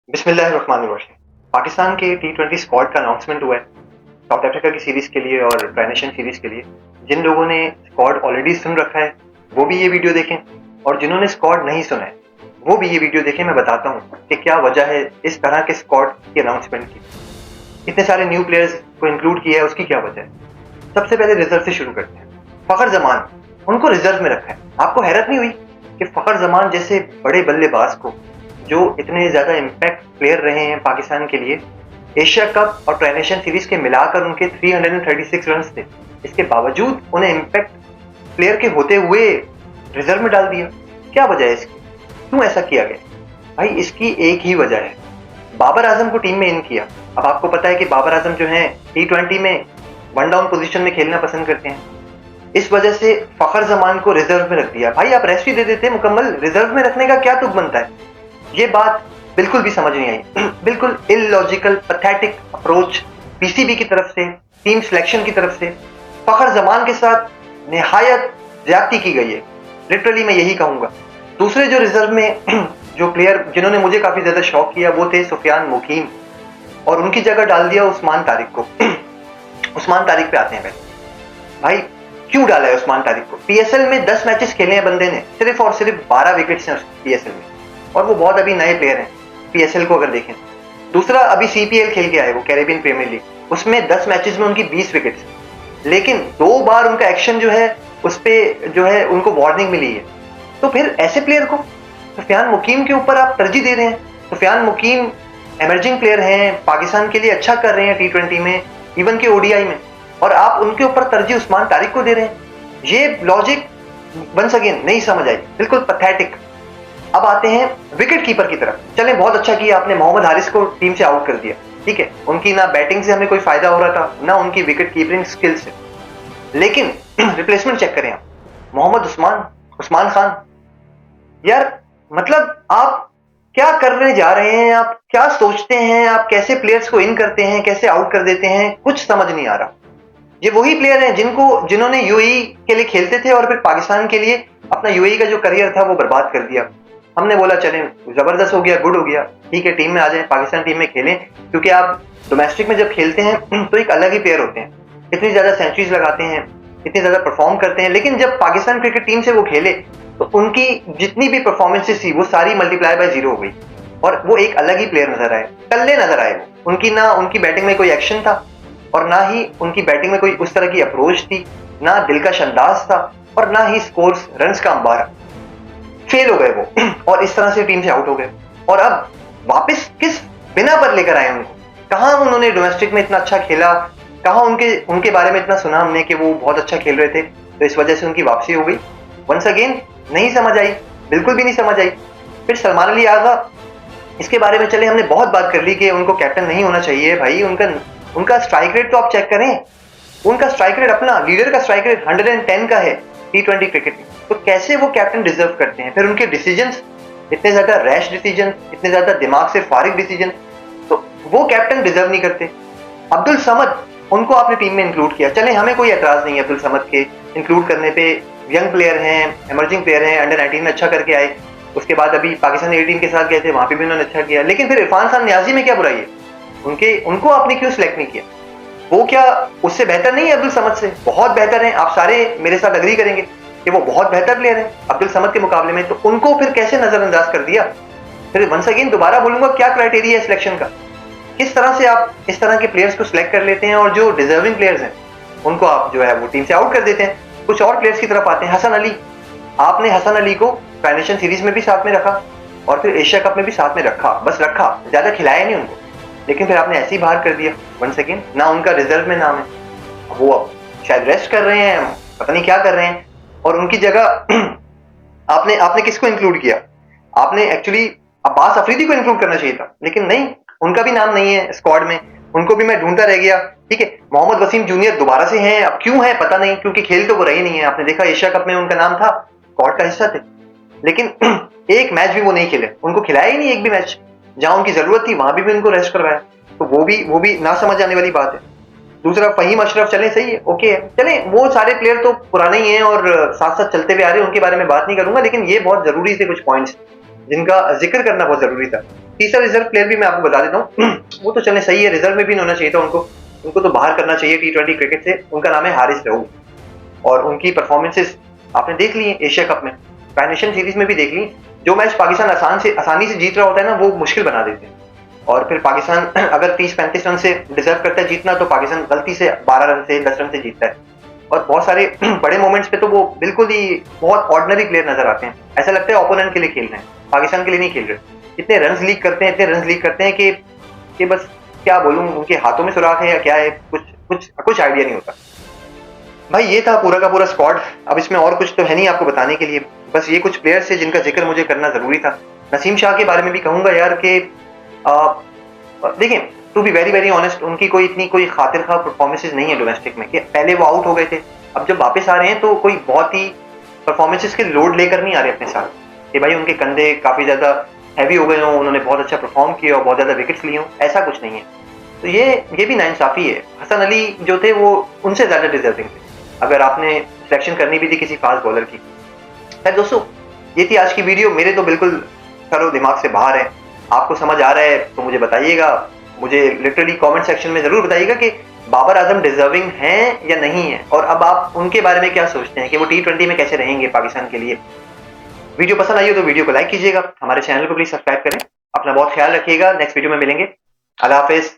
बिस्मिल्लाहिर्रहमानिर्रहीम। पाकिस्तान के टी20 स्क्वाड का अनाउंसमेंट हुआ है साउथ अफ्रीका की सीरीज के लिए और ट्राई नेशन सीरीज के लिए। जिन लोगों ने स्क्वाड ऑलरेडी सुन रखा है वो भी ये वीडियो देखें, और जिन्होंने स्क्वाड नहीं सुना है वो भी ये वीडियो देखें। मैं बताता हूँ कि क्या वजह है इस तरह के स्क्वाड के अनाउंसमेंट की, इतने सारे न्यू प्लेयर्स को इंक्लूड किया है, उसकी क्या वजह है। सबसे पहले रिजर्व से शुरू करते हैं। फखर जमान, उनको रिजर्व में रखा है। आपको हैरत नहीं हुई कि फखर जमान जैसे बड़े बल्लेबाज को, जो इतने ज्यादा इम्पैक्ट प्लेयर रहे हैं पाकिस्तान के लिए, एशिया कप और ट्राई नेशन सीरीज के मिलाकर उनके 336 रन थे, इसके बावजूद उन्हें इम्पैक्ट प्लेयर के होते हुए रिजर्व में डाल दिया। क्या वजह है इसकी, क्यों ऐसा किया गया? भाई इसकी एक ही वजह है, बाबर आजम को टीम में इन किया। अब आपको पता है कि बाबर आजम जो है टी20 में वन डाउन पोजीशन में खेलना पसंद करते हैं, इस वजह से फखर जमान को रिजर्व में रख दिया। भाई आप रेस्ट ही दे देते मुकम्मल, रिजर्व में रखने का क्या तुक बनता है? ये बात बिल्कुल भी समझ नहीं आई। बिल्कुल इलॉजिकल पैथेटिक अप्रोच पीसीबी की तरफ से, टीम सिलेक्शन की तरफ से फखर जमान के साथ निहायत ज्यादती की गई है, लिटरली मैं यही कहूंगा। दूसरे जो रिजर्व में जो प्लेयर जिन्होंने मुझे काफी ज्यादा शौक किया वो थे सुफियान मुकीम, और उनकी जगह डाल दिया उस्मान तारिक को। उस्मान तारिक पे आते हैं पहले। भाई क्यों डाला है उस्मान तारिक को? पीएसएल में 10 मैचेस खेले हैं बंदे ने, सिर्फ और सिर्फ 12 विकेट्स हैं पीएसएल में, और वो बहुत अभी नए प्लेयर हैं पीएसएल को अगर देखें। दूसरा अभी सीपीएल खेल के आए वो, कैरेबियन प्रीमियर लीग, उसमें 10 मैचेस में उनकी 20 विकेट्स, लेकिन 2 बार उनका एक्शन जो है उस पे जो है उनको वार्निंग मिली है। तो फिर ऐसे प्लेयर को सुफियान मुकीम के ऊपर आप तरजीह दे रहे हैं। सुफियान मुकीम एमर्जिंग प्लेयर हैं, पाकिस्तान के लिए अच्छा कर रहे हैं टी20 में, इवन के ओडीआई में, और आप उनके ऊपर तरजीह उस्मान तारिक को दे रहे हैं। ये लॉजिक वंस अगेन नहीं समझ आई, बिल्कुल पैथेटिक। अब आते हैं विकेट कीपर की तरफ। चले, बहुत अच्छा किया आपने, मोहम्मद हारिस को टीम से आउट कर दिया, ठीक है। उनकी ना बैटिंग से हमें कोई फायदा हो रहा था, ना उनकी विकेट कीपिंग स्किल से, लेकिन रिप्लेसमेंट चेक करें आप, मोहम्मद उस्मान खान। यार मतलब आप क्या करने जा रहे हैं? आप क्या सोचते हैं? आप कैसे प्लेयर्स को इन करते हैं, कैसे आउट कर देते हैं, कुछ समझ नहीं आ रहा। ये वही प्लेयर हैं जिन्होंने यूएई के लिए खेलते थे और फिर पाकिस्तान के लिए अपना यूएई का जो करियर था वो बर्बाद कर दिया। हमने बोला चलें, जबरदस्त हो गया, गुड हो गया, ठीक है, टीम में आ जाए, पाकिस्तान टीम में खेलें, क्योंकि आप डोमेस्टिक में जब खेलते हैं तो एक अलग ही प्लेयर होते हैं, इतनी ज्यादा सेंचुरीज लगाते हैं, इतनी ज्यादा परफॉर्म करते हैं। लेकिन जब पाकिस्तान क्रिकेट टीम से वो खेले तो उनकी जितनी भी परफॉर्मेंसेस थी वो सारी मल्टीप्लाई बाय 0 हो गई, और वो एक अलग ही प्लेयर नजर आए, टल्ले नजर आए वो। उनकी बैटिंग में कोई एक्शन था, और ना ही उनकी बैटिंग में कोई उस तरह की अप्रोच थी, ना दिलकश अंदाज था, और ना ही स्कोर्स रन्स का अंबारा। फेल हो गए वो, और इस तरह से टीम से आउट हो गए। और अब वापस किस बिना पर लेकर आए उनको? कहाँ उन्होंने डोमेस्टिक में इतना अच्छा खेला, कहाँ उनके बारे में इतना सुना हमने कि वो बहुत अच्छा खेल रहे थे, तो इस वजह से उनकी वापसी हो गई। वंस अगेन नहीं समझ आई, बिल्कुल भी नहीं समझ आई। फिर सलमान अली आगा, इसके बारे में चले हमने बहुत बात कर ली कि उनको कैप्टन नहीं होना चाहिए। भाई उनका स्ट्राइक रेट तो आप चेक करें, उनका स्ट्राइक रेट, अपना लीडर का स्ट्राइक रेट 110 का है टी20 क्रिकेट में, तो कैसे वो कैप्टन डिजर्व करते हैं? फिर उनके डिसीजंस इतने ज्यादा रैश डिसीजन, इतने ज्यादा दिमाग से फारिग डिसीजन, तो वो कैप्टन डिजर्व नहीं करते। अब्दुल समद, उनको आपने टीम में इंक्लूड किया, चले हमें कोई एतराज नहीं है अब्दुल समद के इंक्लूड करने पे। यंग प्लेयर हैं, एमर्जिंग प्लेयर हैं, अंडर 19 में अच्छा करके आए, उसके बाद अभी पाकिस्तान ए टीम के साथ गए थे, वहां पे भी उन्होंने अच्छा किया। लेकिन फिर इरफान खान नियाजी में क्या बुराई है? उनको आपने क्यों सिलेक्ट नहीं किया? वो क्या उससे बेहतर नहीं है अब्दुल समद से? बहुत बेहतर है, आप सारे मेरे साथ अग्री करेंगे कि वो बहुत बेहतर प्लेयर है अब्दुल समद के मुकाबले में, तो उनको फिर कैसे नजरअंदाज कर दिया? फिर वंस अगेन दोबारा बोलूंगा, क्या क्राइटेरिया है सिलेक्शन का? किस तरह से आप इस तरह के प्लेयर्स को सिलेक्ट कर लेते हैं, और जो डिजर्विंग प्लेयर्स हैं उनको आप जो है वो टीम से आउट कर देते हैं। कुछ और प्लेयर्स की तरफ आते हैं। हसन अली, आपने हसन अली को ट्राई नेशन सीरीज में भी साथ में रखा और फिर एशिया कप में भी साथ में रखा, बस रखा, ज्यादा खिलाया नहीं उनको, लेकिन फिर आपने ऐसे ही बाहर कर दिया। वंस अगेन ना उनका रिजर्व में नाम है, वो अब शायद रेस्ट कर रहे हैं, पता नहीं क्या कर रहे हैं, और उनकी जगह आपने किसको इंक्लूड किया? आपने एक्चुअली अब्बास अफरीदी को इंक्लूड करना चाहिए था, लेकिन नहीं, उनका भी नाम नहीं है स्क्वाड में, उनको भी मैं ढूंढता रह गया। ठीक है, मोहम्मद वसीम जूनियर दोबारा से हैं, अब क्यों है पता नहीं, क्योंकि खेल तो वो रही नहीं है। आपने देखा एशिया कप में उनका नाम था, स्क्वाड का हिस्सा थे, लेकिन एक मैच भी वो नहीं खेले, उनको खिलाया ही नहीं एक भी मैच। जहां उनकी जरूरत थी वहां भी उनको रेस्ट करवाया, तो वो भी ना समझ आने वाली बात है। दूसरा फहीम अशरफ, चले सही है, ओके है, चले, वो सारे प्लेयर तो पुराने ही हैं और साथ साथ चलते हुए आ रहे हैं, उनके बारे में बात नहीं करूंगा, लेकिन ये बहुत जरूरी थे कुछ पॉइंट्स जिनका जिक्र करना बहुत जरूरी था। तीसरा रिजर्व प्लेयर भी मैं आपको बता देता हूँ वो तो चले सही है, रिजर्व में भी नहीं होना चाहिए था उनको तो बाहर करना चाहिए T20 क्रिकेट से। उनका नाम है हारिस रऊफ और उनकी परफॉर्मेंसेस आपने देख ली है एशिया कप में, ट्राई नेशन सीरीज में भी देख ली। जो मैच पाकिस्तान आसानी से जीत रहा होता है ना, वो मुश्किल बना देते हैं। और फिर पाकिस्तान अगर 30-35 रन से डिजर्व करता है जीतना, तो पाकिस्तान गलती से 12 रन से 10 रन से जीतता है। और बहुत सारे बड़े मोमेंट्स पे तो वो बिल्कुल ही बहुत ऑर्डिनरी प्लेयर नजर आते हैं, ऐसा लगता है ओपोनेंट के लिए खेल रहे हैं, पाकिस्तान के लिए नहीं खेल रहे। इतने रन लीक करते हैं, इतने रन लीक करते हैं कि बस क्या बोलूं, उनके हाथों में सुराख है या क्या है, कुछ आइडिया नहीं होता। भाई ये था पूरा का पूरा स्क्वाड। अब इसमें और कुछ तो है नहीं आपको बताने के लिए, बस ये कुछ प्लेयर्स थे जिनका जिक्र मुझे करना जरूरी था। नसीम शाह के बारे में भी कहूंगा यार कि देखिए, to be very very honest, उनकी कोई खातिर खा परफॉर्मेंसेज नहीं है डोमेस्टिक में, कि पहले वो आउट हो गए थे, अब जब वापस आ रहे हैं तो कोई बहुत ही परफॉर्मेंसेज के लोड लेकर नहीं आ रहे अपने साथ, कि भाई उनके कंधे काफी ज्यादा हैवी हो गए हों, उन्होंने बहुत अच्छा परफॉर्म किया और बहुत ज्यादा विकेट्स लिए हों, ऐसा कुछ नहीं है। तो ये भी नाइंसाफी है। हसन अली जो थे वो उनसे ज्यादा डिजर्विंग थे, अगर आपने सिलेक्शन करनी भी थी किसी फास्ट बॉलर की। खैर दोस्तों, ये थी आज की वीडियो। मेरे तो बिल्कुल सरो दिमाग से बाहर है। आपको समझ आ रहा है तो मुझे बताइएगा, मुझे लिटरली कमेंट सेक्शन में जरूर बताइएगा कि बाबर आजम डिजर्विंग हैं या नहीं है, और अब आप उनके बारे में क्या सोचते हैं कि वो T20 में कैसे रहेंगे पाकिस्तान के लिए। वीडियो पसंद आई हो तो वीडियो को लाइक कीजिएगा, हमारे चैनल को प्लीज सब्सक्राइब करें। अपना बहुत ख्याल रखिएगा, नेक्स्ट वीडियो में मिलेंगे। अल्लाह हाफिज।